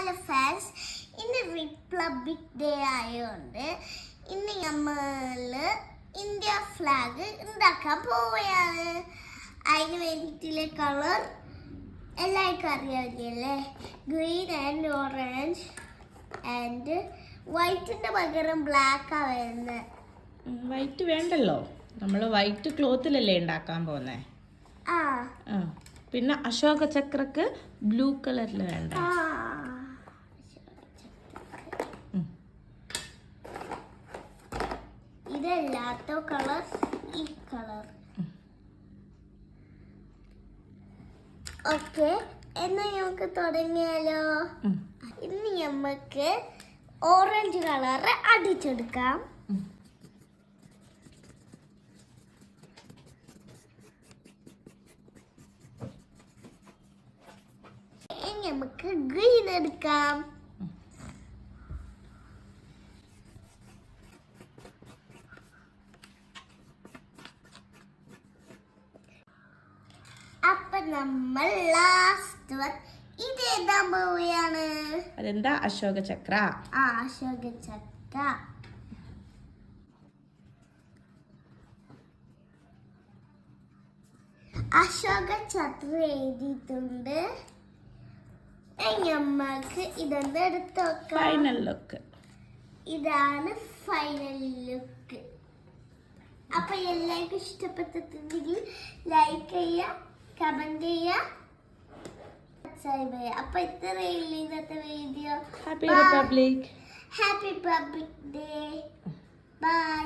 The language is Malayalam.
ഹലോ ഫ്രണ്ട്സ്, ഇന്ന് റിപ്പബ്ലിക് ഡേ ആയതുകൊണ്ട് ഇന്ന് നമ്മൾ ഇന്ത്യ ഫ്ലാഗ് ഉണ്ടാക്കാൻ പോവുകയാണ്. അതിന് വേണ്ടിയിട്ടുള്ള കളർ എല്ലാവർക്കും അറിയാമല്ലേ, ഗ്രീൻ ആൻഡ് ഓറഞ്ച് ആൻഡ് വൈറ്റിൻ്റെ പകരം ബ്ലാക്കാണ് വരുന്നത്. വൈറ്റ് വേണ്ടല്ലോ, നമ്മൾ വൈറ്റ് ക്ലോത്തിലല്ലേ ഉണ്ടാക്കാൻ പോകുന്നേ. പിന്നെ അശോക ചക്രക്ക് ബ്ലൂ കളറിൽ വേണ്ട. ഇതല്ലാത്ത കളർ ഈ കളർ. ഓക്കെ, എന്നാ നമുക്ക് തുടങ്ങിയാലോ. ഇനി നമുക്ക് ഓറഞ്ച് കളർ അടിച്ചെടുക്കാം. നമുക്ക് ഗ്രീൻ എടുക്കാം. അപ്പൊ നമ്മൾ ലാസ്റ്റ് ഇത് എഴുതാൻ പോവുകയാണ്. അതെന്താ? അശോക ചക്ര. അശോക ചക്ര. അശോക ചക്ര എഴുതിയിട്ടുണ്ട്. നമുക്ക് ഇതൊന്ന് എടുത്ത് നോക്കാം. ഫൈനൽ ലുക്ക് ഇതാണ് ഫൈനൽ ലുക്ക്. അപ്പൊ എല്ലാവർക്കും ഇഷ്ടപ്പെട്ടിട്ടുണ്ടെങ്കിൽ ലൈക്ക് ചെയ്യുക, കമന്റ് ചെയ്യുക, സബ്സ്ക്രൈബ് ചെയ്യുക. അപ്പൊ ഇത്രയുള്ള ഇന്നത്തെ video. Happy republic day. By.